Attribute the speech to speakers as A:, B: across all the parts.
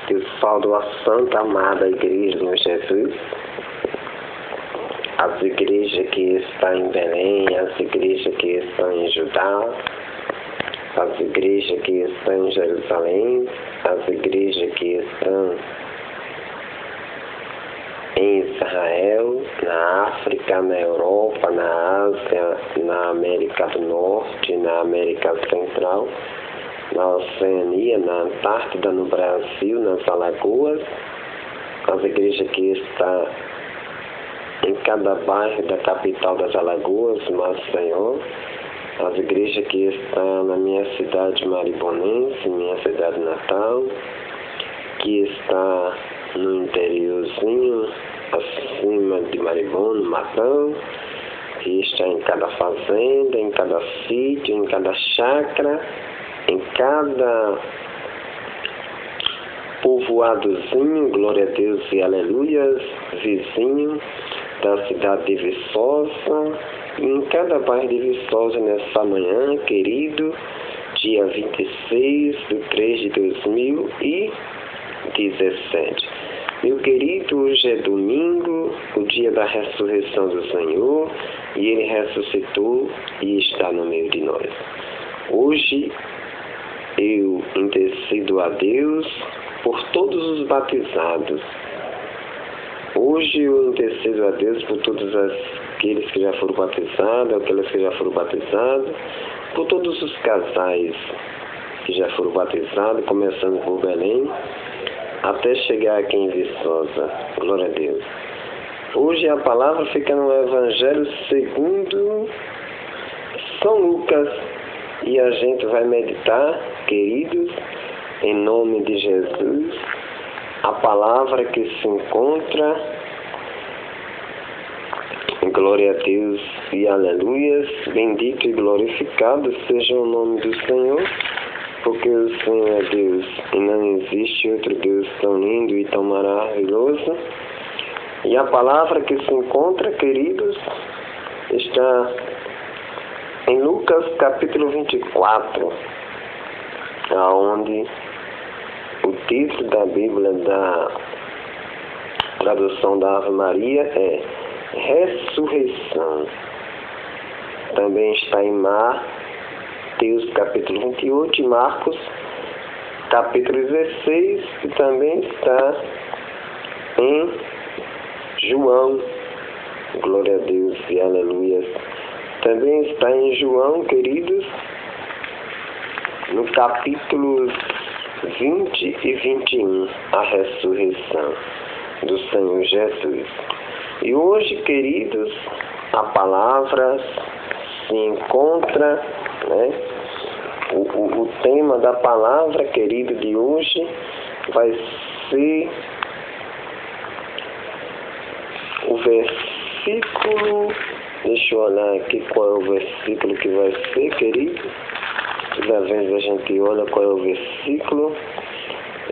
A: Eu saudo a Santa Amada Igreja do Jesus, as igrejas que estão em Belém, as igrejas que estão em Judá, as igrejas que estão em Jerusalém, as igrejas que estão em Israel, na África, na Europa, na Ásia, na América do Norte, na América Central, na Oceania, na Antártida, no Brasil, nas Alagoas, as igrejas que estão em cada bairro da capital das Alagoas, Maceió, as igrejas que estão na minha cidade maribonense, minha cidade natal, que está no interiorzinho, acima de Maribona, Matão, que está em cada fazenda, em cada sítio, em cada chácara, em cada povoadozinho, glória a Deus e aleluias, vizinho da cidade de Viçosa, e em cada bairro de Viçosa nessa manhã, querido, dia 26 de 3 de 2017. Meu querido, hoje é domingo, o dia da ressurreição do Senhor, e Ele ressuscitou e está no meio de nós. Hoje eu intercedo a Deus por todos os batizados. Hoje eu intercedo a Deus por todos aqueles que já foram batizados, aqueles que já foram batizados, por todos os casais que já foram batizados, começando por Belém, até chegar aqui em Viçosa. Glória a Deus. Hoje a palavra fica no Evangelho segundo São Lucas, e a gente vai meditar, queridos, em nome de Jesus, a palavra que se encontra, glória a Deus e aleluias, bendito e glorificado seja o nome do Senhor, porque o Senhor é Deus e não existe outro Deus tão lindo e tão maravilhoso. E a palavra que se encontra, queridos, está em Lucas capítulo 24, onde o título da Bíblia da tradução da Ave Maria é Ressurreição. Também está em Mateus capítulo 28 e Marcos capítulo 16, e também está em João, glória a Deus e aleluia. Também está em João, queridos, no capítulo 20 e 21, a ressurreição do Senhor Jesus. E hoje, queridos, a palavra se encontra, o tema da palavra, querido, de hoje vai ser o versículo, deixa eu olhar aqui qual é o versículo que vai ser, querido. Toda vez a gente olha qual é o versículo.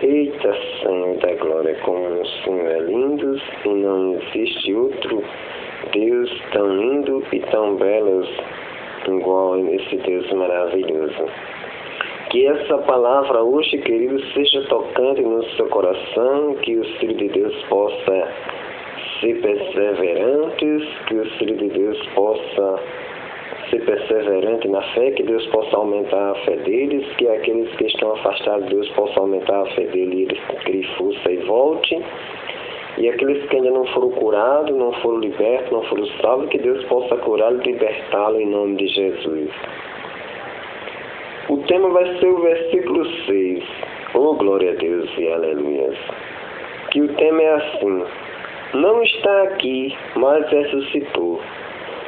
A: Eita, Senhor da glória, como o Senhor é lindo, e não existe outro Deus tão lindo e tão belo igual esse Deus maravilhoso. Que essa palavra hoje, querido, seja tocante no seu coração, que os filhos de Deus possam ser perseverantes, que os filhos de Deus possam ser perseverantes na fé, que Deus possa aumentar a fé deles, que aqueles que estão afastados de Deus possam aumentar a fé deles e eles criem força e volte. E aqueles que ainda não foram curados, não foram libertos, não foram salvos, que Deus possa curá-los e libertá-los em nome de Jesus. O tema vai ser o versículo 6. Oh, glória a Deus e aleluia. Que o tema é assim: não está aqui, mas ressuscitou.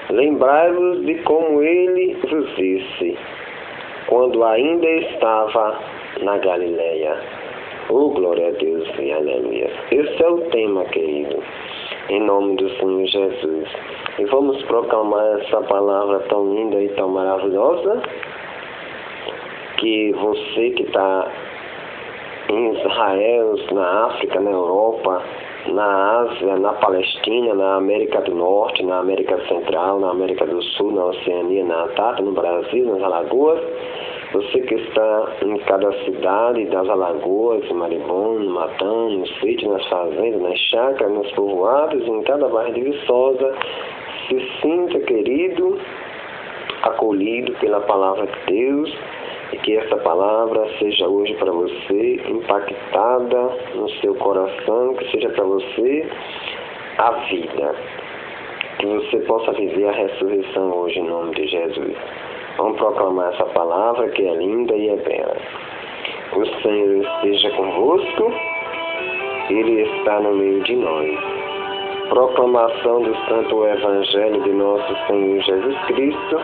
A: Lembrai-vos de como ele vos disse, quando ainda estava na Galileia. Oh, glória a Deus e aleluia. Esse é o tema, querido, em nome do Senhor Jesus. E vamos proclamar essa palavra tão linda e tão maravilhosa, que você que está em Israel, na África, na Europa, na Ásia, na Palestina, na América do Norte, na América Central, na América do Sul, na Oceania, na Antártida, no Brasil, nas Alagoas, Você que está em cada cidade das Alagoas, em Maribona, no Matão, no sítio, nas fazendas, nas chácaras, nos povoados, em cada bairro de Viçosa, se sinta querido, acolhido pela palavra de Deus, e que essa palavra seja hoje para você impactada no seu coração, que seja para você a vida, que você possa viver a ressurreição hoje em nome de Jesus. Vamos proclamar essa palavra que é linda e é bela. O Senhor esteja convosco, Ele está no meio de nós. Proclamação do Santo Evangelho de nosso Senhor Jesus Cristo,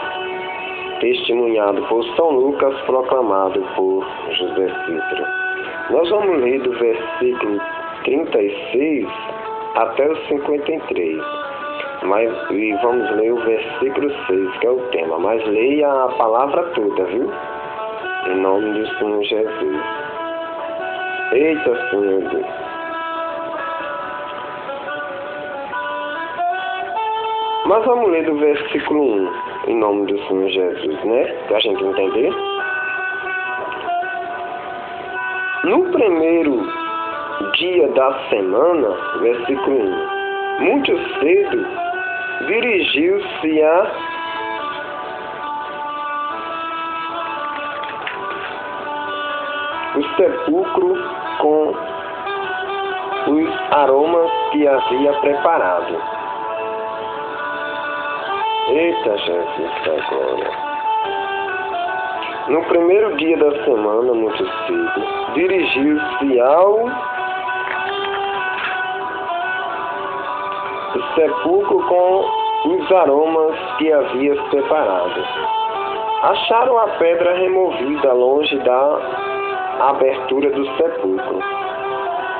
A: testemunhado por São Lucas, proclamado por José Citro. Nós vamos ler do versículo 36 até o 53. E vamos ler o versículo 6, que é o tema. Mas leia a palavra toda, viu? Em nome do Senhor Jesus. Eita, Senhor Deus. Mas vamos ler do versículo 1, em nome do Senhor Jesus, né? Para a gente entender. No primeiro dia da semana, versículo 1, muito cedo, dirigiu-se o sepulcro com os aromas que havia preparado. Eita, Jesus da glória! No primeiro dia da semana, muito cedo, dirigiu-se ao sepulcro com os aromas que havia preparado. Acharam a pedra removida longe da abertura do sepulcro.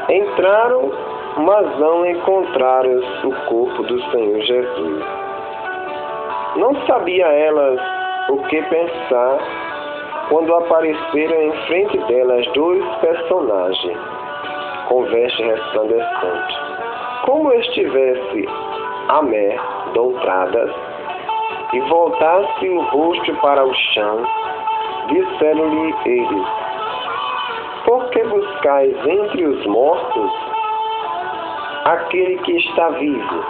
A: Entraram, mas não encontraram o corpo do Senhor Jesus. Não sabia elas o que pensar quando apareceram em frente delas dois personagens com vestes resplandecentes, como estivesse amedrontadas, e voltasse o rosto para o chão. Disseram-lhe eles: por que buscais entre os mortos aquele que está vivo?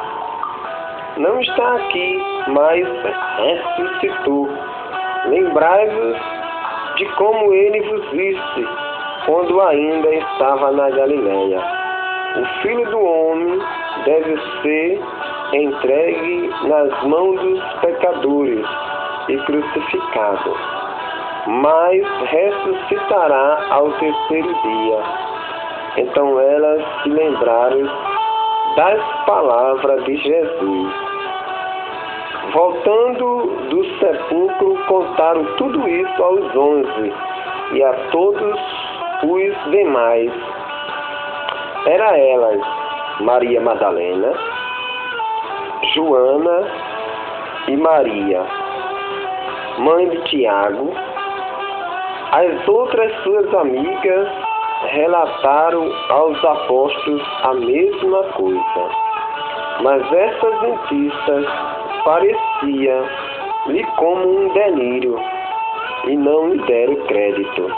A: Não está aqui, mas ressuscitou. Lembrai-vos de como ele vos disse quando ainda estava na Galileia: o Filho do Homem deve ser entregue nas mãos dos pecadores e crucificado, mas ressuscitará ao terceiro dia. Então elas se lembraram das palavras de Jesus. Voltando do sepulcro, contaram tudo isso aos 11 e a todos os demais. Era elas Maria Madalena, Joana e Maria, mãe de Tiago. As outras suas amigas relataram aos apóstolos a mesma coisa. Mas essas notícias parecia-lhe como um delírio e não lhe deram crédito.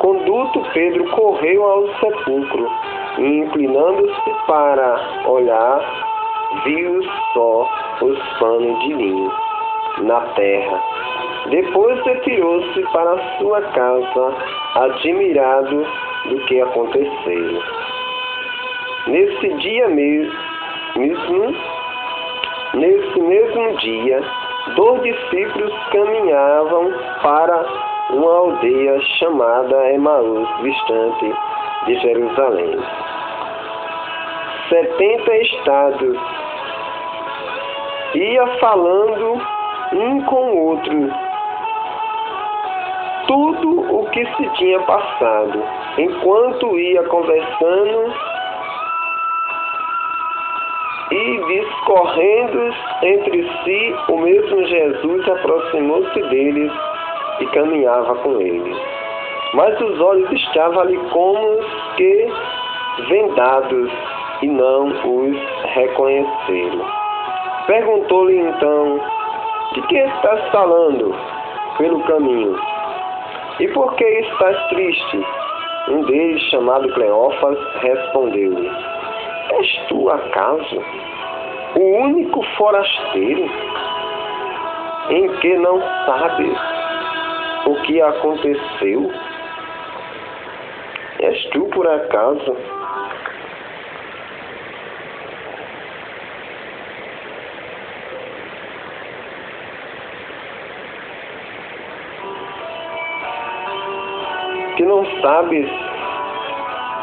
A: Conduto, Pedro correu ao sepulcro e, inclinando-se para olhar, viu só os panos de linho na terra. Depois retirou-se para sua casa, admirado do que aconteceu. Nesse mesmo dia, 2 discípulos caminhavam para uma aldeia chamada Emaús, distante de Jerusalém. 70 estados. Ia falando um com o outro tudo o que se tinha passado. Enquanto ia conversando e discorrendo entre si, o mesmo Jesus aproximou-se deles e caminhava com eles. Mas os olhos estavam ali como que vendados e não os reconheceram. Perguntou-lhe então: de que estás falando pelo caminho? E por que estás triste? Um deles, chamado Cleófas, respondeu-lhe: És tu, acaso, o único forasteiro em que não sabes o que aconteceu? És tu, por acaso, que não sabes?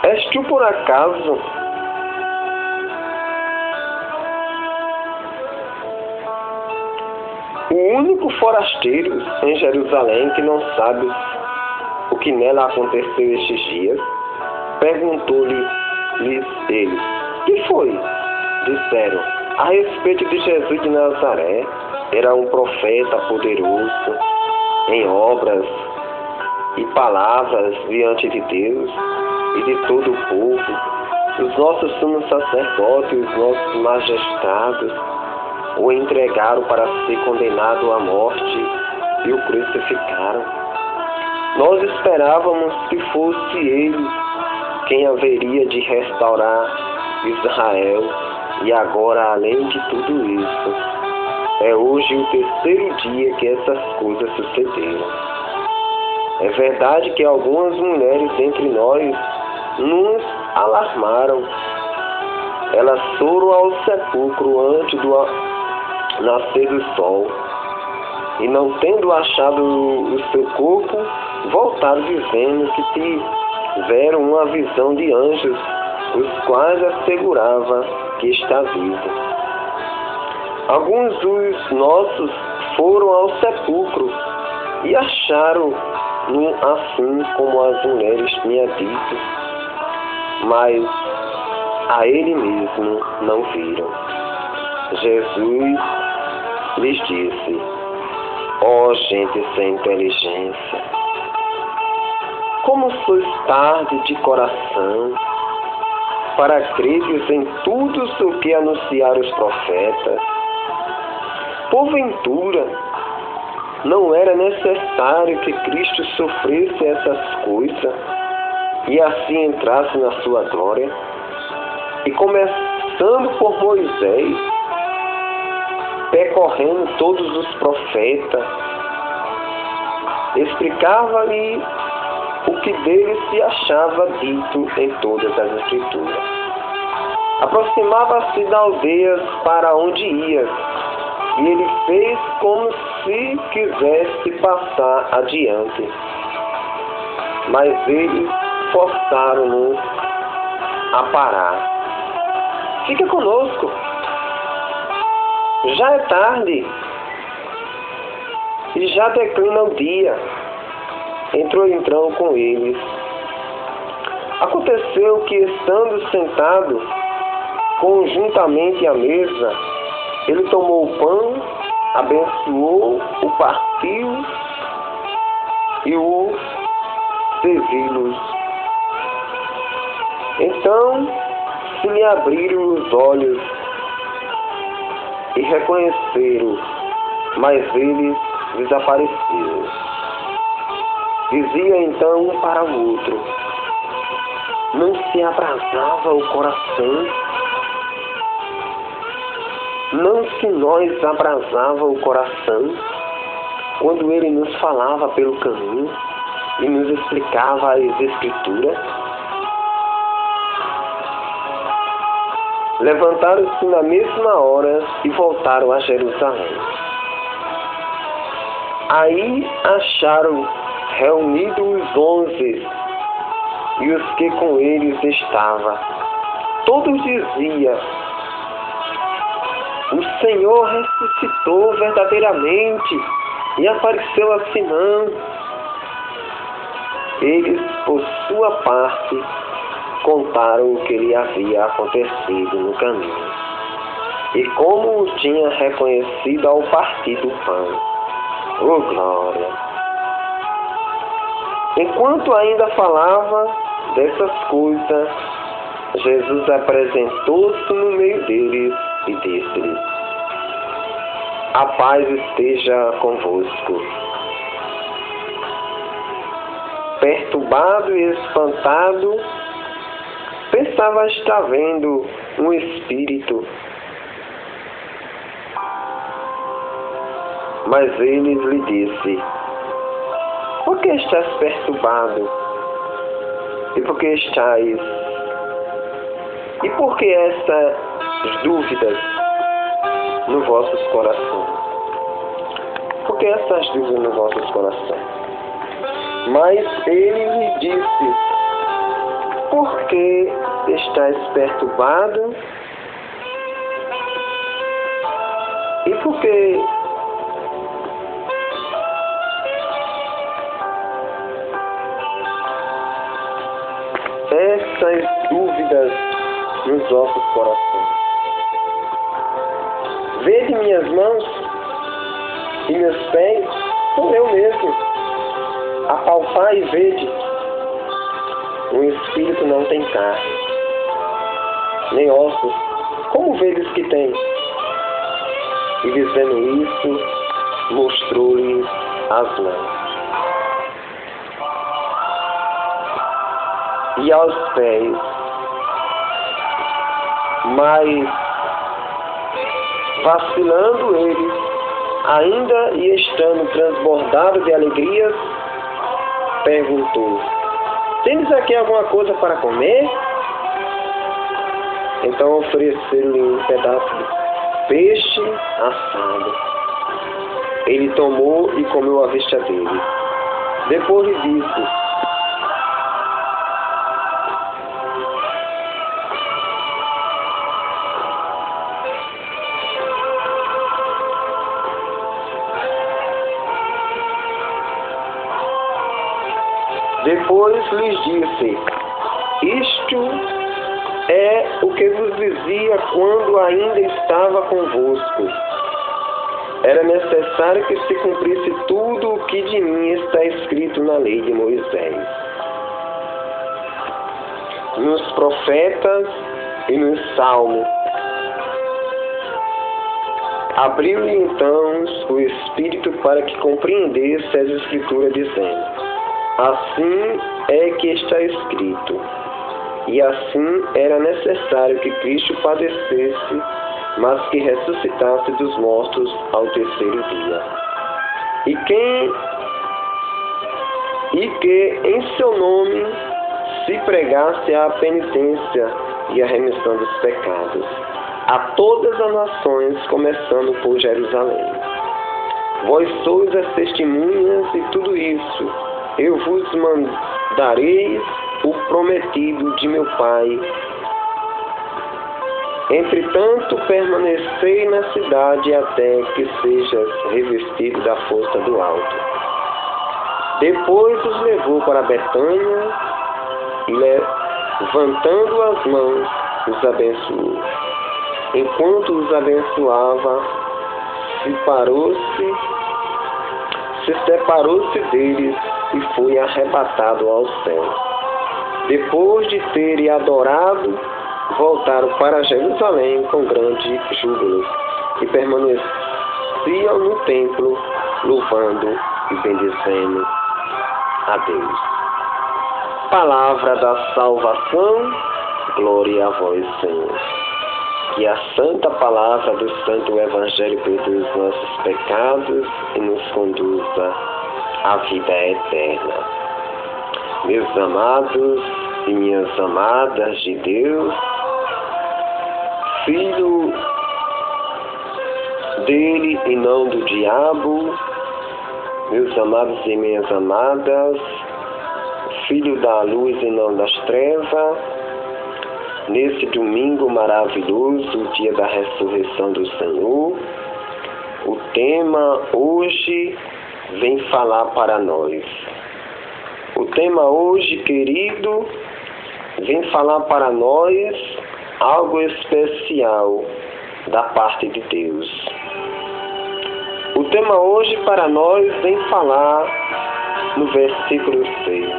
A: És tu, por acaso, o único forasteiro em Jerusalém que não sabe o que nela aconteceu estes dias? Perguntou-lhes ele: que foi? Disseram: a respeito de Jesus de Nazaré. Era um profeta poderoso em obras e palavras diante de Deus e de todo o povo. Os nossos sumos sacerdotes e os nossos magistrados o entregaram para ser condenado à morte e o crucificaram. Nós esperávamos que fosse ele quem haveria de restaurar Israel, e agora, além de tudo isso, é hoje o terceiro dia que essas coisas sucederam. É verdade que algumas mulheres entre nós nos alarmaram. Elas foram ao sepulcro antes do nascer do sol, e não tendo achado o seu corpo, voltaram dizendo que tiveram uma visão de anjos, os quais asseguravam que está vivo. Alguns dos nossos foram ao sepulcro e acharam-no assim como as mulheres tinham dito, mas a ele mesmo não viram. Jesus lhes disse: ó gente sem inteligência, como sois tarde de coração para creres em tudo o que anunciaram os profetas. Porventura, não era necessário que Cristo sofresse essas coisas e assim entrasse na sua glória? E começando por Moisés, percorrendo todos os profetas, explicava-lhe o que dele se achava dito em todas as Escrituras. Aproximava-se da aldeia para onde ia, e ele fez como se quisesse passar adiante. Mas eles forçaram-no a parar. Fica conosco. Já é tarde e já declina o dia. Entrou então com eles. Aconteceu que, estando sentado conjuntamente à mesa, ele tomou o pão, abençoou, o partiu e o serviu-lhes. Então se lhe abriram os olhos e reconheceram, mas eles desapareceram. Dizia então um para o outro: não se abrasava o coração? Não se nos abrasava o coração quando ele nos falava pelo caminho e nos explicava as Escrituras? Levantaram-se na mesma hora e voltaram a Jerusalém. Aí acharam reunidos os 11 e os que com eles estavam. Todos diziam: o Senhor ressuscitou verdadeiramente e apareceu a Simão. Eles, por sua parte, contaram o que lhe havia acontecido no caminho e como o tinha reconhecido ao partir do pão. Oh, glória! Enquanto ainda falava dessas coisas, Jesus apresentou-se no meio deles e disse-lhes: a paz esteja convosco. perturbado e espantado, pensava estar vendo um espírito. Mas ele lhe disse: por que estás perturbado? E por que estás? E por que essas dúvidas no vossos corações? Por que essas dúvidas no vossos corações? Mas ele lhe disse: por que estás perturbado? E por que essas dúvidas nos vossos corações? Vede minhas mãos e meus pés, sou eu mesmo. Apalpai e vede. O espírito não tem carne, nem ossos, como vedes que tem? E dizendo isso, mostrou-lhe as mãos e aos pés. Mas, vacilando eles, ainda e estando transbordado de alegrias, perguntou: tendes aqui alguma coisa para comer? Então ofereceram-lhe um pedaço de peixe assado. Ele tomou e comeu à vista dele. Depois lhe disse: isto é o que vos dizia quando ainda estava convosco. Era necessário que se cumprisse tudo o que de mim está escrito na lei de Moisés, nos profetas e nos salmos. Abriu-lhe então o Espírito para que compreendesse as Escrituras, dizendo: assim é que está escrito, e assim era necessário que Cristo padecesse, mas que ressuscitasse dos mortos ao terceiro dia. E que em seu nome se pregasse a penitência e a remissão dos pecados a todas as nações, começando por Jerusalém. Vós sois as testemunhas de tudo isso. Eu vos mandarei o prometido de meu Pai. Entretanto, permanecei na cidade até que sejas revestido da força do alto. Depois os levou para Betânia e, levantando as mãos, os abençoou. Enquanto os abençoava, se separou-se deles e foi arrebatado ao céu. Depois de terem adorado, voltaram para Jerusalém com grande júbilo e permaneciam no templo, louvando e bendizendo a Deus. Palavra da salvação, glória a vós, Senhor. Que a santa palavra do Santo Evangelho perdoe os nossos pecados e nos conduza à vida eterna. Meus amados e minhas amadas de Deus, filho dele e não do diabo, meus amados e minhas amadas, filho da luz e não das trevas, nesse domingo maravilhoso, o dia da ressurreição do Senhor, o tema hoje vem falar para nós. O tema hoje, querido, vem falar para nós algo especial da parte de Deus. O tema hoje para nós vem falar no versículo 6.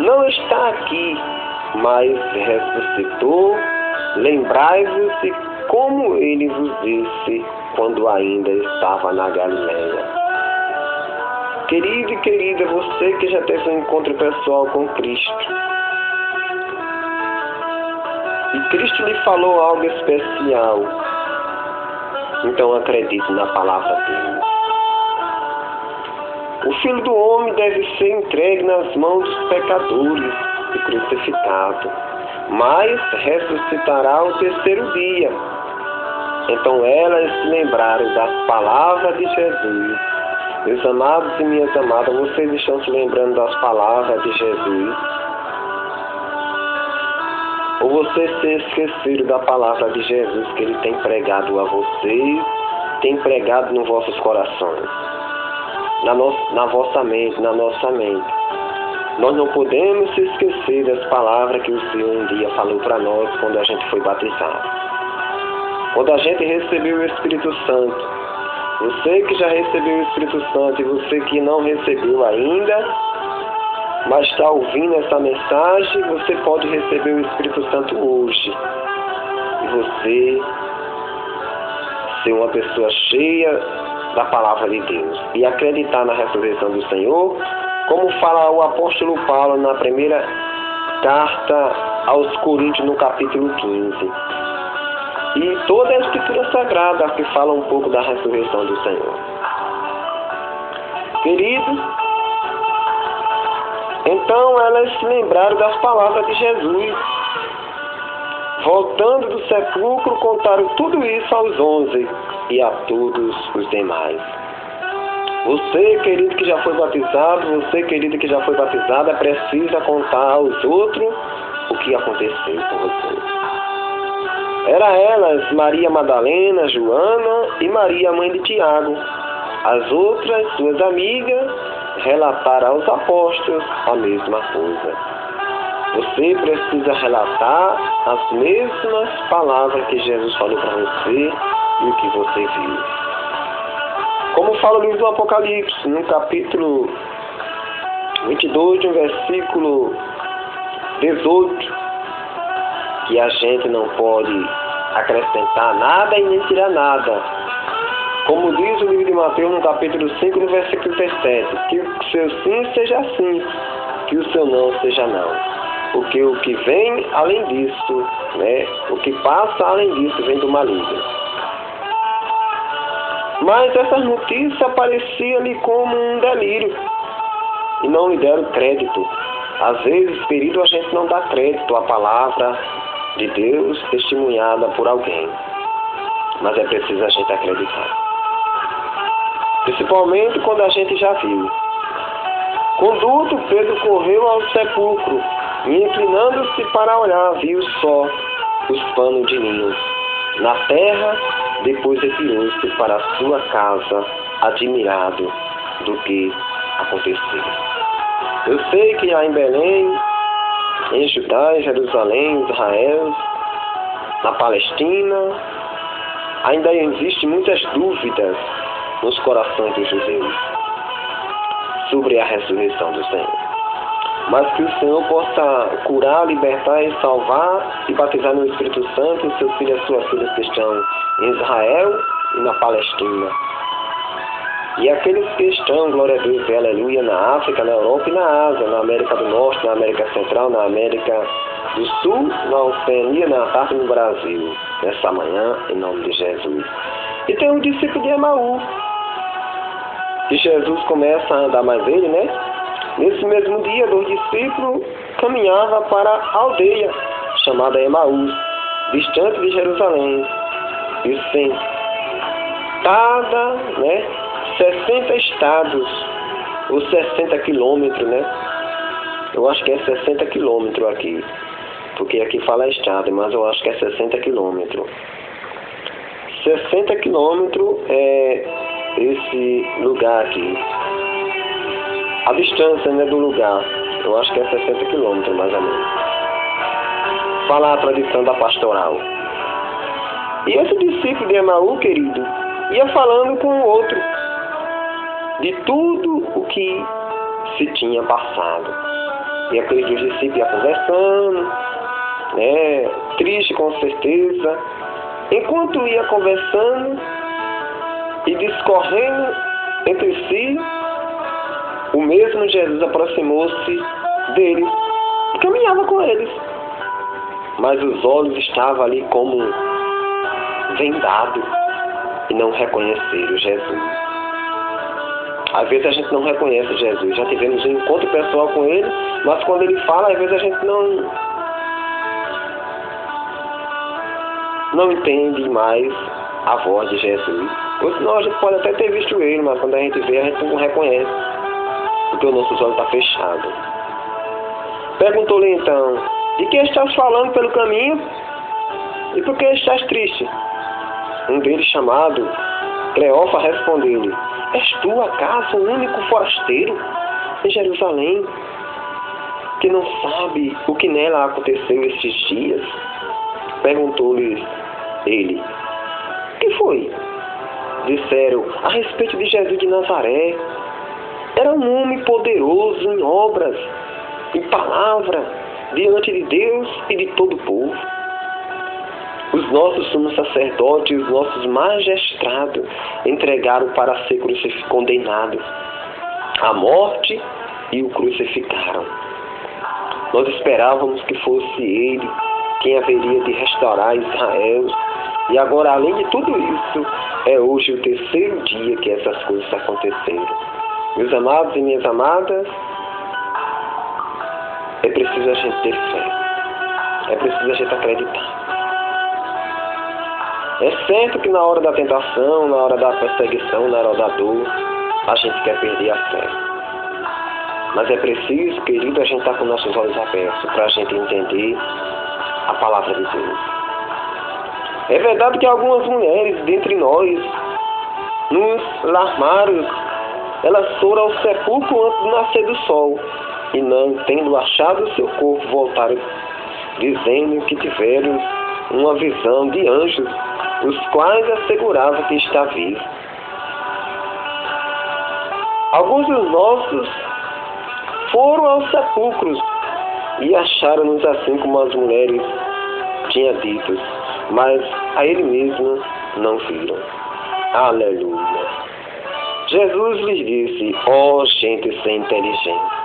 A: Não está aqui, mas ressuscitou. Lembrai-vos de como ele vos disse quando ainda estava na Galileia. Querido e querida, você que já teve um encontro pessoal com Cristo, e Cristo lhe falou algo especial, então acredite na palavra dele. O Filho do Homem deve ser entregue nas mãos dos pecadores e crucificado, mas ressuscitará ao terceiro dia. Então elas se lembraram das palavras de Jesus. Meus amados e minhas amadas, vocês estão se lembrando das palavras de Jesus? Ou vocês se esqueceram da palavra de Jesus que ele tem pregado a vocês, tem pregado nos vossos corações, na vossa mente, na nossa mente? Nós não podemos se esquecer das palavras que o Senhor um dia falou para nós quando a gente foi batizado. Quando a gente recebeu o Espírito Santo, você que já recebeu o Espírito Santo e você que não recebeu ainda, mas está ouvindo essa mensagem, você pode receber o Espírito Santo hoje. E você ser uma pessoa cheia da palavra de Deus e acreditar na ressurreição do Senhor, como fala o apóstolo Paulo na primeira carta aos Coríntios, no capítulo 15. E toda a Escritura Sagrada que fala um pouco da ressurreição do Senhor. Querido, então elas se lembraram das palavras de Jesus. Voltando do sepulcro, contaram tudo isso aos 11 e a todos os demais. Você, querido, que já foi batizado, você, querida, que já foi batizada, precisa contar aos outros o que aconteceu com você. Era elas Maria Madalena, Joana e Maria, mãe de Tiago. As outras, suas amigas, relataram aos apóstolos a mesma coisa. Você precisa relatar as mesmas palavras que Jesus falou para você e o que você viu. Como fala o livro do Apocalipse, no capítulo 22, no versículo 18, que a gente não pode acrescentar nada e nem tirar nada. Como diz o livro de Mateus, no capítulo 5, no versículo 17, que o seu sim seja sim, que o seu não seja não. Porque o que vem além disso, o que passa além disso, vem do maligno. Mas essa notícia parecia-lhe como um delírio e não lhe deram crédito. Às vezes, querido, a gente não dá crédito à palavra de Deus testemunhada por alguém, mas é preciso a gente acreditar, principalmente quando a gente já viu. Conduto, Pedro correu ao sepulcro e, inclinando-se para olhar, viu só os panos de linho na terra. Depois retirou-se para a sua casa, admirado do que aconteceu. Eu sei que há em Belém, em Judá, em Jerusalém, Israel, na Palestina, ainda existem muitas dúvidas nos corações dos judeus sobre a ressurreição do Senhor. Mas que o Senhor possa curar, libertar e salvar e batizar no Espírito Santo os seus filhos e suas filhas que estão em Israel e na Palestina. E aqueles que estão, glória a Deus e aleluia, na África, na Europa e na Ásia, na América do Norte, na América Central, na América do Sul, na Oceania, na Antártida e no Brasil, nessa manhã, em nome de Jesus. E tem um discípulo de Emaú, que Jesus começa a andar mais ele, Nesse mesmo dia, 2 discípulos caminhavam para a aldeia chamada Emaú, distante de Jerusalém. E sentada, 60 estados, ou 60 quilômetros, Eu acho que é 60 quilômetros aqui, porque aqui fala estado, mas eu acho que é 60 quilômetros. 60 quilômetros é esse lugar aqui. A distância do lugar, eu acho que é 60 quilômetros mais ou menos. Fala a tradição da pastoral. E esse discípulo de Emaú, querido, ia falando com o outro de tudo o que se tinha passado. E aqueles dois discípulos iam conversando, triste com certeza. Enquanto ia conversando e discorrendo entre si, O mesmo Jesus aproximou-se deles e caminhava com eles. Mas os olhos estavam ali como vendados e não reconheceram Jesus. Às vezes a gente não reconhece Jesus. Já tivemos um encontro pessoal com ele, mas quando ele fala, às vezes a gente não entende mais a voz de Jesus. Ou senão a gente pode até ter visto ele, mas quando a gente vê, a gente não reconhece, porque o nosso olho está fechado. Perguntou-lhe então: de que estás falando pelo caminho? E por que estás triste? Um deles, chamado Cleofa, respondeu-lhe: és tu acaso o único forasteiro em Jerusalém que não sabe o que nela aconteceu estes dias? Perguntou-lhe ele: que foi? Disseram: a respeito de Jesus de Nazaré. Era um homem poderoso em obras, em palavra, diante de Deus e de todo o povo. Os nossos sumos sacerdotes e os nossos magistrados entregaram para ser condenado à morte e o crucificaram. Nós esperávamos que fosse ele quem haveria de restaurar Israel. E agora, além de tudo isso, é hoje o terceiro dia que essas coisas aconteceram. Meus amados e minhas amadas, é preciso a gente ter fé. É preciso a gente acreditar. É certo que na hora da tentação, na hora da perseguição, na hora da dor, a gente quer perder a fé. Mas é preciso, querido, a gente estar com nossos olhos abertos para a gente entender a palavra de Deus. É verdade que algumas mulheres dentre nós nos larmaram, elas foram ao sepulcro antes do nascer do sol e não tendo achado o seu corpo voltaram dizendo que tiveram uma visão de anjos, os quais asseguravam que está vivo. Alguns dos nossos foram aos sepulcros e acharam-nos assim como as mulheres tinham dito, mas a ele mesmo não viram. Aleluia. Jesus lhes disse: ó gente sem inteligência.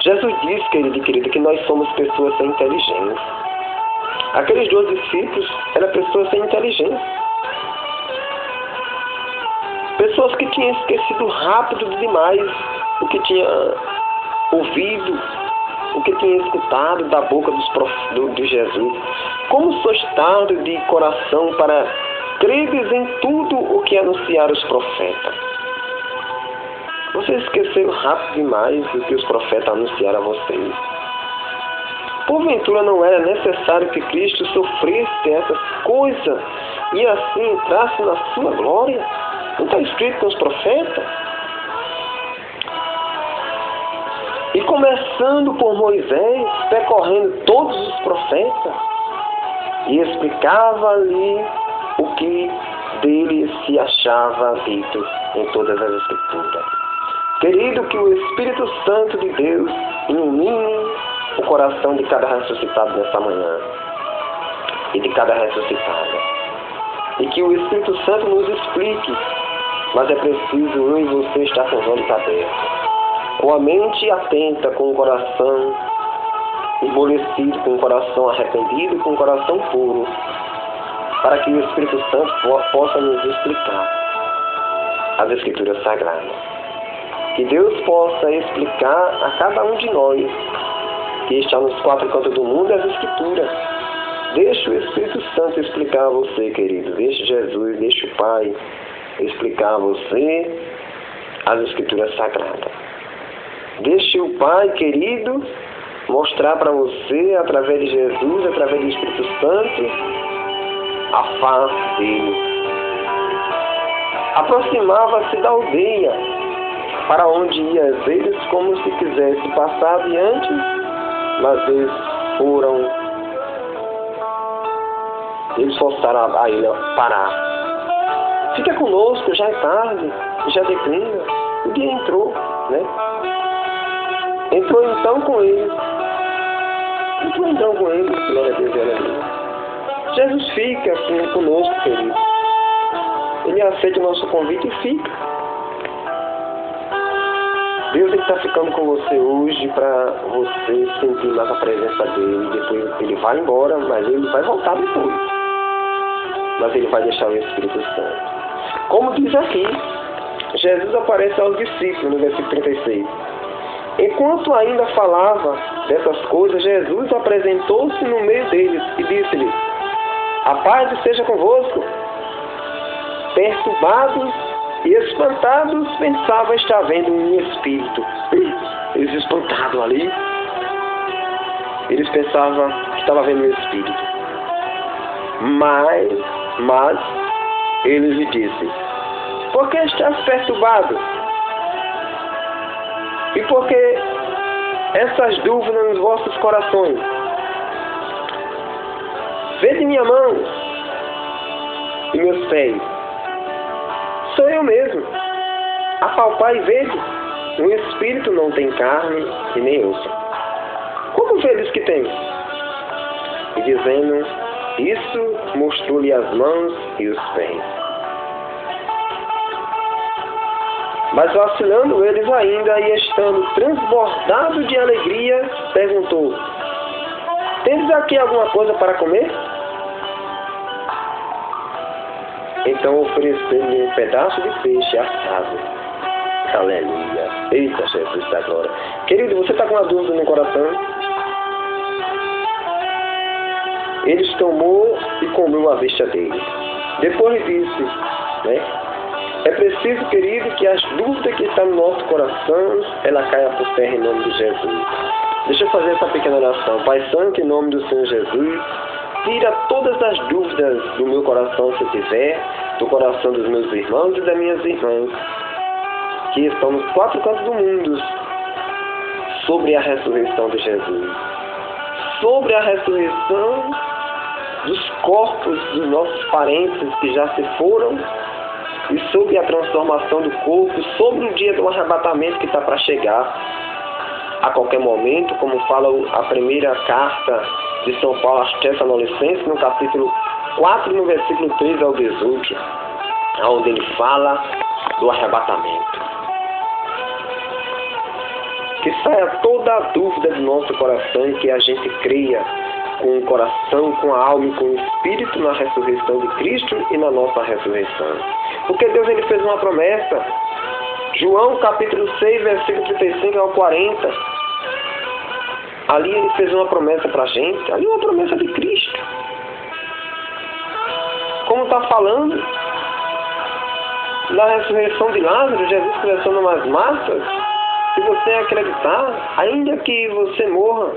A: Jesus disse, querido e querida, que nós somos pessoas sem inteligência. Aqueles 12 discípulos eram pessoas sem inteligência. Pessoas que tinham esquecido rápido demais o que tinha ouvido, o que tinha escutado da boca de Jesus. Como sois tardo de coração para credes em tudo o que anunciaram os profetas. Vocês esqueceram rápido demais do que os profetas anunciaram a vocês. Porventura não era necessário que Cristo sofresse essas coisas e assim entrasse na sua glória? Não está escrito nos profetas? E começando por Moisés, percorrendo todos os profetas, e explicava-lhe o que dele se achava dito em todas as Escrituras. Querido, que o Espírito Santo de Deus ilumine o coração de cada ressuscitado nesta manhã e de cada ressuscitada. E que o Espírito Santo nos explique, mas é preciso eu e você estar com os olhos abertos, com a mente atenta, com o coração emolecido, com o coração arrependido, com o coração puro, para que o Espírito Santo possa nos explicar as Escrituras Sagradas. Que Deus possa explicar a cada um de nós que está nos quatro cantos do mundo as Escrituras. Deixe o Espírito Santo explicar a você, querido. Deixe Jesus, deixe o Pai explicar a você as Escrituras Sagradas. Deixe o Pai, querido, mostrar para você, através de Jesus, através do Espírito Santo, a face dele. Aproximava-se da aldeia, para onde ia eles como se quisesse passar adiante, mas eles forçaram a ele parar. Fica conosco, já é tarde, já declina. O dia entrou, né? Entrou então com eles. Glória a Deus e aleluia. Jesus fica conosco, querido. Ele aceita o nosso convite e fica. Deus está ficando com você hoje para você sentir mais a presença dele. Depois ele vai embora, mas ele vai voltar depois. Mas ele vai deixar o Espírito Santo. Como diz aqui, Jesus aparece aos discípulos no versículo 36. Enquanto ainda falava dessas coisas, Jesus apresentou-se no meio deles e disse-lhes: a paz esteja convosco. Perturbados e espantados, pensavam estar vendo um espírito. Eles espantados ali. Eles pensavam que estavam vendo um espírito. Mas ele lhe disse: por que estás perturbado? E por que essas dúvidas nos vossos corações? Vede minha mão e meus pés. Sou eu mesmo. Apalpai e vede. Um espírito não tem carne e nem osso. Como vedes que tem? E dizendo isso, mostrou-lhe as mãos e os pés. Mas vacilando eles ainda e estando transbordados de alegria, perguntou: tendes aqui alguma coisa para comer? Então ofereceu-lhe um pedaço de peixe assado. Aleluia. Eita, Jesus da glória. Querido, você está com uma dúvida no coração? Eles tomou e comeu à vista dele. Depois disse, é preciso, querido, que as dúvidas que estão no nosso coração, ela caia por terra em nome de Jesus. Deixa eu fazer essa pequena oração. Pai Santo, em nome do Senhor Jesus, tira todas as dúvidas do meu coração, se tiver, do coração dos meus irmãos e das minhas irmãs, que estão nos quatro cantos do mundo, sobre a ressurreição de Jesus. Sobre a ressurreição dos corpos dos nossos parentes que já se foram, e sobre a transformação do corpo, sobre o dia do arrebatamento que está para chegar a qualquer momento, como fala a primeira carta de São Paulo aos Tessalonicenses, no capítulo 4, no versículo 13 ao 18, onde ele fala do arrebatamento. Que saia toda a dúvida do nosso coração e que a gente creia com o coração, com a alma e com o espírito na ressurreição de Cristo e na nossa ressurreição. Porque Deus ele fez uma promessa. João capítulo 6, versículo 35 ao 40. Ali ele fez uma promessa para a gente. Ali uma promessa de Cristo. Como está falando da ressurreição de Lázaro, Jesus conversando nas massas. Se você acreditar, ainda que você morra,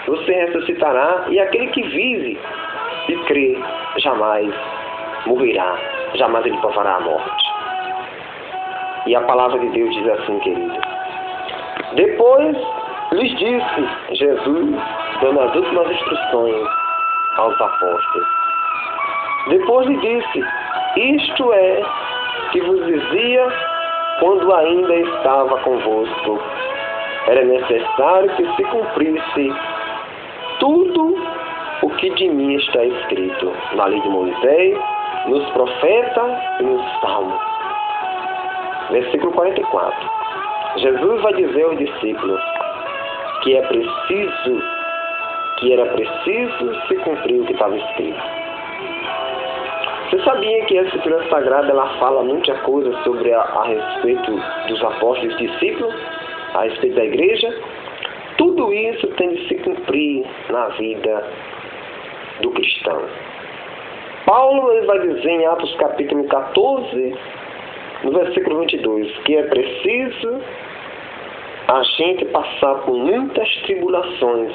A: você ressuscitará. E aquele que vive e crê jamais morrerá. Jamais ele provará a morte. E a palavra de Deus diz assim, querido. Depois lhes disse Jesus, dando as últimas instruções aos apóstolos. Depois lhe disse: isto é que vos dizia quando ainda estava convosco. Era necessário que se cumprisse tudo o que de mim está escrito na lei de Moisés, nos profetas e nos salmos. Versículo 44. Jesus vai dizer aos discípulos que era preciso se cumprir o que estava escrito. Você sabia que a Escritura Sagrada ela fala muita coisa sobre a respeito dos apóstolos e discípulos, a respeito da igreja? Tudo isso tem de se cumprir na vida do cristão. Paulo ele vai dizer em Atos capítulo 14, no versículo 22, que é preciso a gente passar por muitas tribulações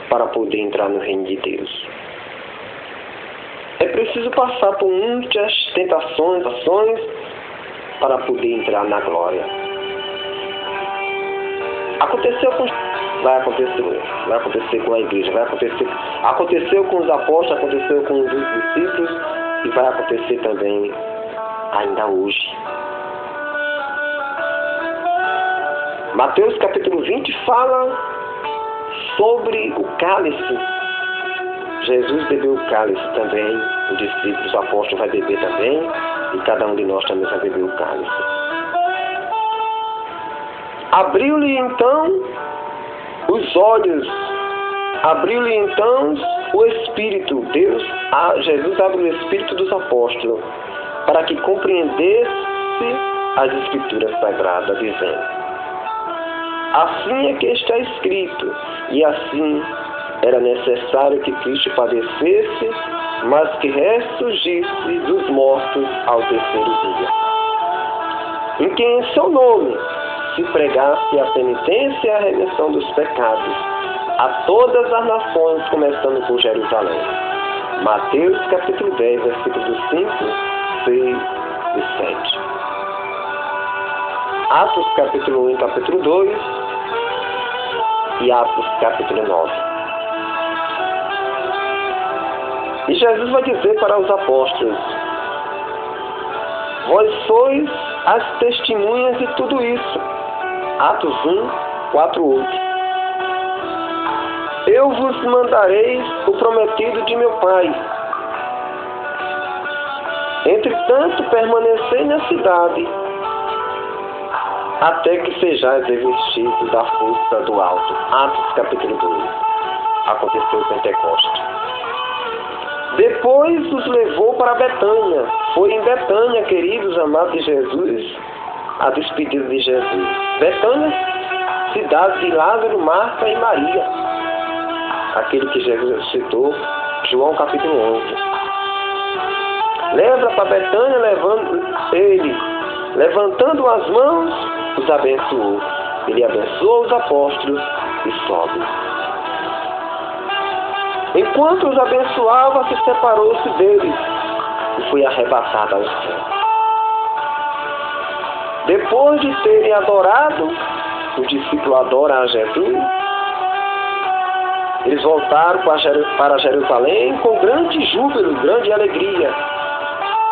A: para poder entrar no reino de Deus. É preciso passar por muitas tentações, ações, para poder entrar na glória. Vai acontecer com a igreja, aconteceu com os apóstolos, aconteceu com os discípulos e vai acontecer também ainda hoje. Mateus capítulo 20 fala sobre o cálice. Jesus bebeu o cálice também, os discípulos, o apóstolo vai beber também, e cada um de nós também vai beber o cálice. Abriu-lhe então os olhos, abriu-lhe então o Espírito. Jesus abre o Espírito dos apóstolos para que compreendesse as Escrituras Sagradas, dizendo: assim é que está escrito, e assim era necessário que Cristo padecesse, mas que ressurgisse dos mortos ao terceiro dia. Em que em seu nome se pregasse a penitência e a remissão dos pecados a todas as nações, começando por Jerusalém. Mateus capítulo 10, versículos 5, 6 e 7. Atos capítulo 1 e capítulo 2 e Atos capítulo 9. E Jesus vai dizer para os apóstolos: vós sois as testemunhas de tudo isso. Atos 1, 4, 8. Eu vos mandarei o prometido de meu Pai. Entretanto, permanecei na cidade, até que sejais revestidos da força do alto. Atos capítulo 2. Aconteceu o Pentecostes. Depois os levou para Betânia. Foi em Betânia, queridos amados de Jesus, a despedida de Jesus. Betânia, cidade de Lázaro, Marta e Maria. Aquele que Jesus citou, João capítulo 11. Leva para Betânia, levantando as mãos, os abençoou. Ele abençoou os apóstolos e sobe. Enquanto os abençoava, se separou-se deles e foi arrebatado ao céu. Depois de terem adorado, o discípulo adora a Jesus, eles voltaram para Jerusalém com grande júbilo, grande alegria,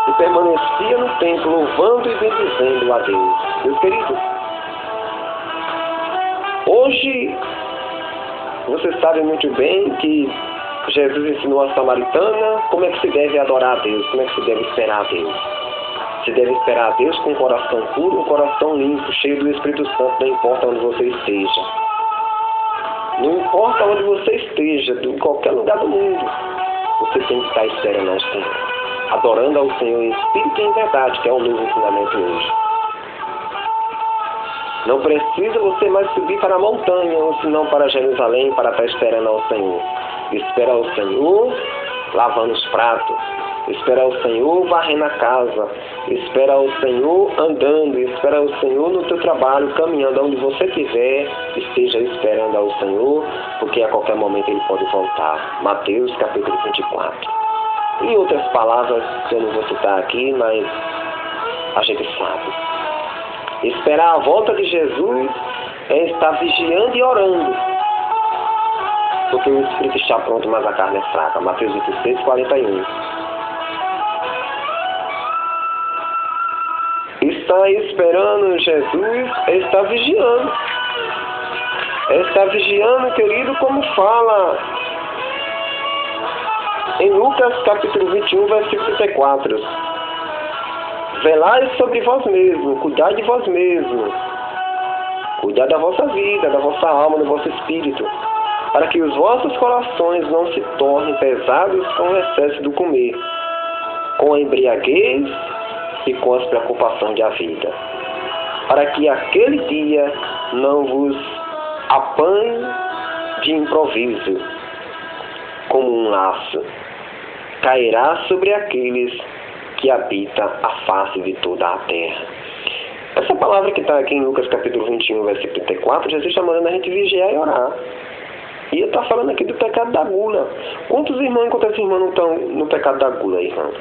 A: e permanecia no templo louvando e bendizendo a Deus. Meus queridos, hoje você sabe muito bem que Jesus ensinou a samaritana como é que se deve adorar a Deus, como é que se deve esperar a Deus. Se deve esperar a Deus com um coração puro, um coração limpo, cheio do Espírito Santo, não importa onde você esteja. Não importa onde você esteja, em qualquer lugar do mundo, você tem que estar esperando ao Senhor, adorando ao Senhor em espírito e em verdade, que é o novo ensinamento hoje. Não precisa você mais subir para a montanha, ou senão para Jerusalém, para estar esperando ao Senhor. Espera ao Senhor lavando os pratos, espera ao Senhor varrendo a casa, espera ao Senhor andando, espera ao Senhor no teu trabalho, caminhando onde você estiver, esteja esperando ao Senhor, porque a qualquer momento Ele pode voltar. Mateus capítulo 24. Em outras palavras, eu não vou citar aqui, mas a gente sabe. Esperar a volta de Jesus é estar vigiando e orando, porque o Espírito está pronto, mas a carne é fraca. Mateus 26, 41. Estar esperando Jesus é estar vigiando. É estar vigiando, querido, como fala em Lucas capítulo 21, versículo 34. Velai sobre vós mesmos, cuidai de vós mesmos. Cuidai da vossa vida, da vossa alma, do vosso espírito, para que os vossos corações não se tornem pesados com o excesso do comer, com a embriaguez e com as preocupações da vida, para que aquele dia não vos apanhe de improviso, como um laço, cairá sobre aqueles que habitam a face de toda a terra. Essa palavra que está aqui em Lucas capítulo 21, versículo 34, Jesus está mandando a gente vigiar e orar. E ele está falando aqui do pecado da gula. Quantos irmãos não estão no pecado da gula, irmão?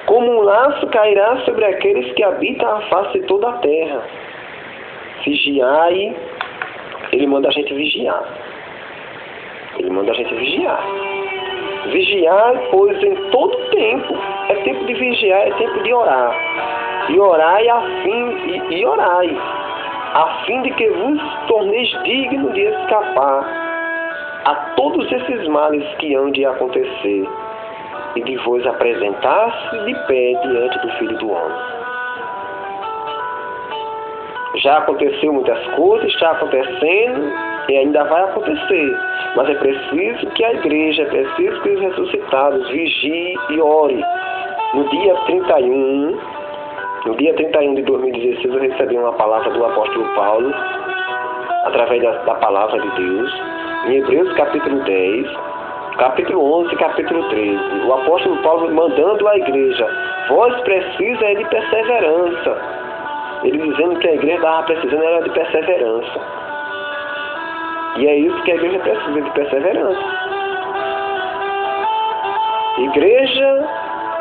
A: Como um laço cairá sobre aqueles que habitam a face de toda a terra. Vigiai, ele manda a gente vigiar. Ele manda a gente vigiar. Vigiai, pois em todo tempo é tempo de vigiar, é tempo de orar. E orai a fim de que vos torneis dignos de escapar a todos esses males que hão de acontecer, e de vos apresentar-se de pé diante do Filho do Homem. Já aconteceu muitas coisas, está acontecendo e ainda vai acontecer. Mas é preciso que a igreja, é preciso que os ressuscitados vigiem e orem. No dia 31 de 2016, eu recebi uma palavra do apóstolo Paulo, através da palavra de Deus, em Hebreus capítulo 10, capítulo 11 e capítulo 13. O apóstolo Paulo mandando à igreja: vós precisam de perseverança. Ele dizendo que a igreja estava precisando era de perseverança. E é isso que a igreja precisa, de perseverança. Igreja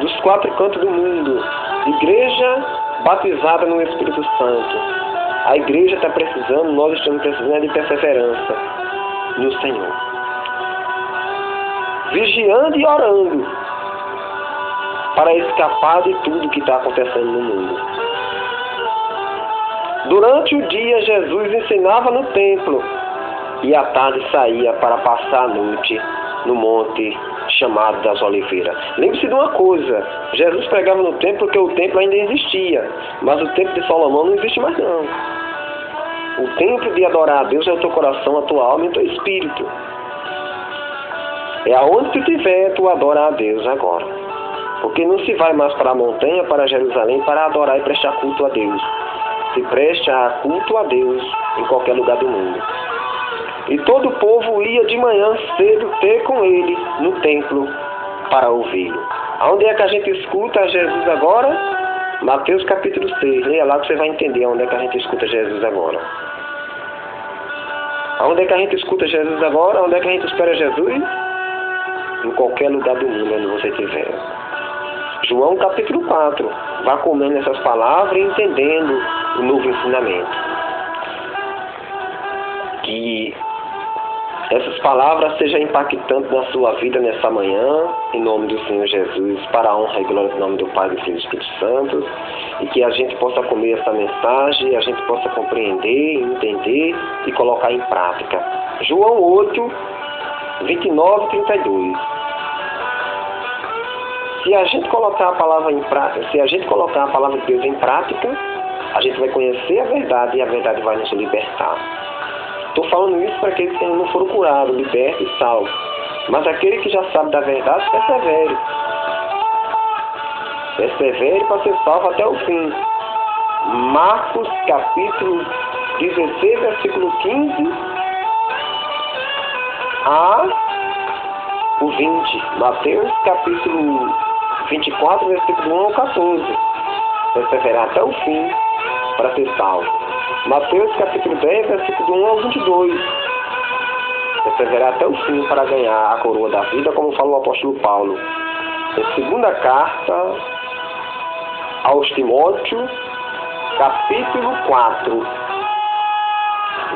A: dos 4 cantos do mundo. Igreja batizada no Espírito Santo. A igreja está precisando, nós estamos precisando de perseverança no Senhor. Vigiando e orando para escapar de tudo que está acontecendo no mundo. Durante o dia, Jesus ensinava no templo e à tarde saía para passar a noite no monte chamado das Oliveiras. Lembre-se de uma coisa: Jesus pregava no templo porque o templo ainda existia, mas o templo de Salomão não existe mais não. O templo de adorar a Deus é o teu coração, a tua alma e o teu espírito. É aonde tu estiver, tu adora a Deus agora. Porque não se vai mais para a montanha, para Jerusalém, para adorar e prestar culto a Deus. Se presta culto a Deus em qualquer lugar do mundo. E todo o povo ia de manhã cedo ter com ele no templo para ouvi-lo. Aonde é que a gente escuta Jesus agora? Mateus capítulo 6. Leia lá que você vai entender onde é que a gente escuta Jesus agora. Aonde é que a gente escuta Jesus agora? Onde é que a gente espera Jesus? Em qualquer lugar do mundo onde você estiver. João capítulo 4. Vá comendo essas palavras e entendendo o novo ensinamento. Que essas palavras sejam impactantes na sua vida nessa manhã, em nome do Senhor Jesus, para a honra e glória do nome do Pai, do Filho e do Espírito Santo, e que a gente possa comer essa mensagem, a gente possa compreender, entender e colocar em prática. João 8, 29 e 32. Se a gente colocar a palavra em prática, se a gente colocar a palavra de Deus em prática, a gente vai conhecer a verdade e a verdade vai nos libertar. Estou falando isso para aqueles que ainda não foram curados, libertos e salvos. Mas aquele que já sabe da verdade, persevere. Persevere para ser salvo até o fim. Marcos capítulo 16, versículo 15 a o 20. Mateus capítulo 24, versículo 1 ao 14. Perseverar até o fim para ser salvo. Mateus capítulo 10, versículo 1 ao 22. Perseverar até o fim para ganhar a coroa da vida, como falou o apóstolo Paulo. Em segunda carta aos Timóteo, capítulo 4,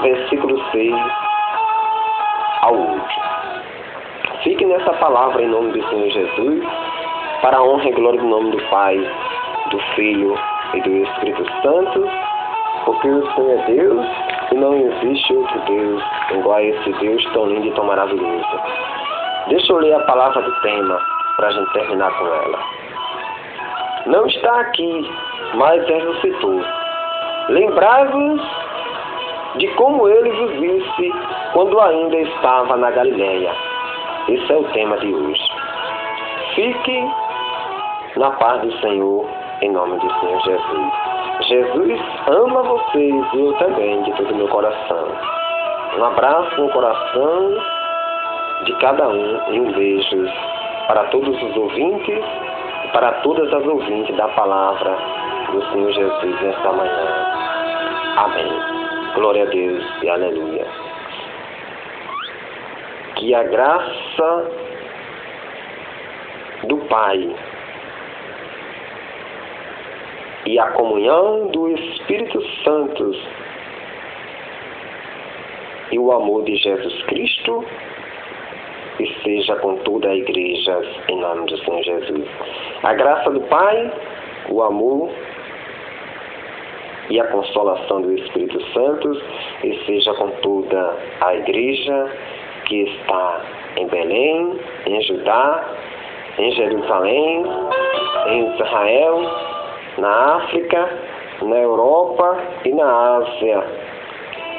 A: versículo 6 ao 8. Fique nessa palavra em nome do Senhor Jesus, para a honra e glória do nome do Pai, do Filho e do Espírito Santo, porque o Senhor é Deus e não existe outro Deus igual a esse Deus tão lindo e tão maravilhoso. Deixa eu ler a palavra do tema para a gente terminar com ela. Não está aqui, mas ressuscitou. Lembrai-vos de como ele vos disse quando ainda estava na Galileia. Esse é o tema de hoje. Fique na paz do Senhor, em nome do Senhor Jesus. Jesus ama vocês e eu também, de todo o meu coração. Um abraço no coração de cada um e um beijo para todos os ouvintes e para todas as ouvintes da palavra do Senhor Jesus nesta manhã. Amém. Glória a Deus e aleluia. Que a graça do Pai e a comunhão do Espírito Santo e o amor de Jesus Cristo esteja com toda a igreja em nome do Senhor Jesus. A graça do Pai, o amor e a consolação do Espírito Santo esteja com toda a igreja que está em Belém, em Judá, em Jerusalém, em Israel, na África na Europa e na Ásia,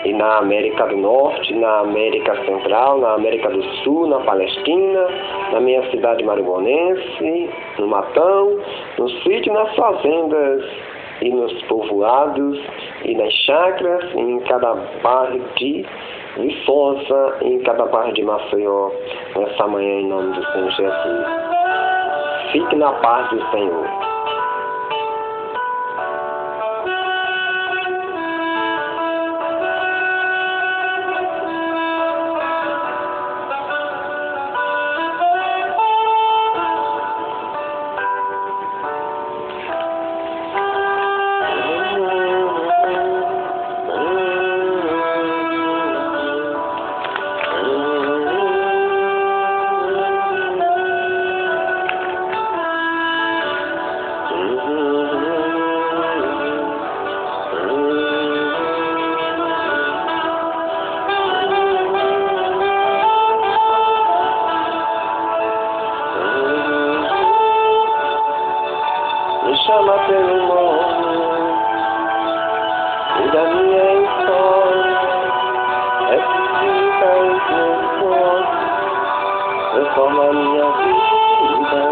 A: e na América do Norte, na América Central, na América do Sul, na Palestina, na minha cidade maranhense, no Matão, no sítio, nas fazendas e nos povoados e nas chácaras, em cada bairro de Viçosa, em cada bairro de Maceió, nessa manhã em nome do Senhor Jesus. Fique na paz do Senhor. Me chama pelo nome e da minha história, ressuscita os meus sonhos, transforma a minha vida,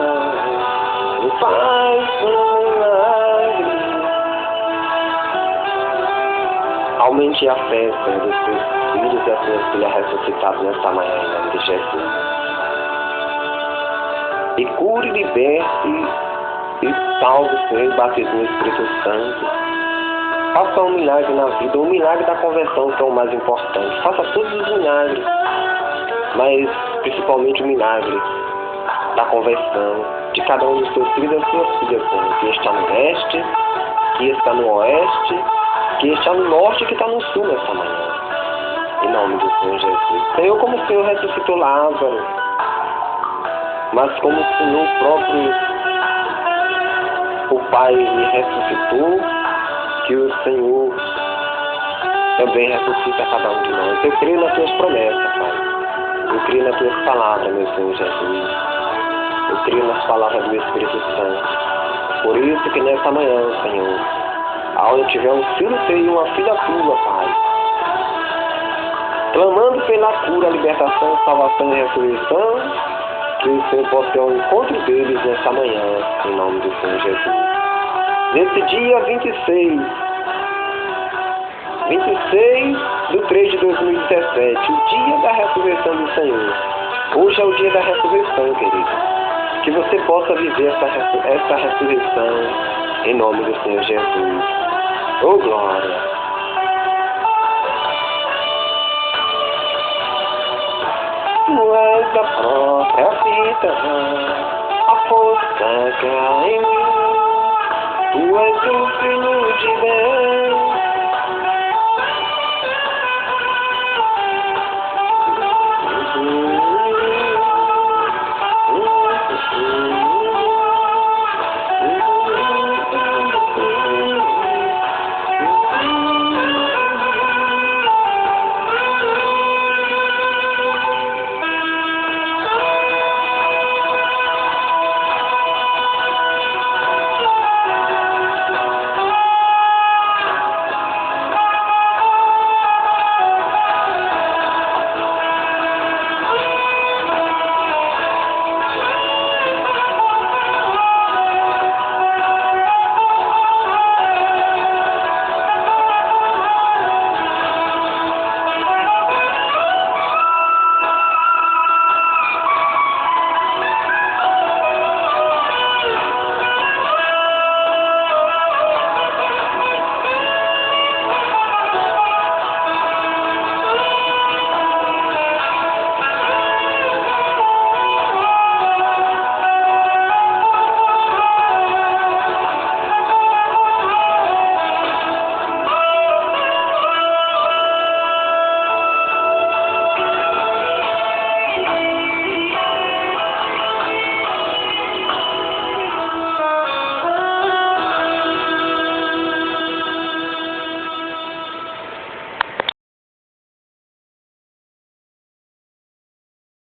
A: me faz um milagre. Aumente a fé, Senhor, dos teus filhos e as tuas filhas ressuscitados nesta manhã em nome de Jesus. E cure, liberte e salve, Senhor, e batize no Espírito Santo. Faça um milagre na vida, o milagre da conversão, que é o mais importante. Faça todos os milagres, mas principalmente o milagre da conversão de cada um dos seus filhos e das suas filhas, Senhor, que está no leste, que está no oeste, que está no norte e que está no sul nessa manhã. Em nome do Senhor Jesus. Senhor, como o Senhor ressuscitou Lázaro, mas como o Senhor próprio, o Pai me ressuscitou, que o Senhor também ressuscita cada um de nós. Eu creio nas tuas promessas, Pai. Eu creio nas tuas palavras, meu Senhor Jesus. Eu creio nas palavras do Espírito Santo. Por isso que nessa manhã, Senhor, aonde tiver um filho teu e uma filha tua, Pai, clamando pela cura, libertação, salvação e ressurreição, que o Senhor possa ter um encontro deles nessa manhã, em nome do Senhor Jesus. Nesse dia 26 de 3 de 2017, o dia da ressurreição do Senhor. Hoje é o dia da ressurreição, querido. Que você possa viver essa ressurreição em nome do Senhor Jesus. Oh, glória! Tu és a própria vida, a força que há em mim. Tu és o Filho de Deus,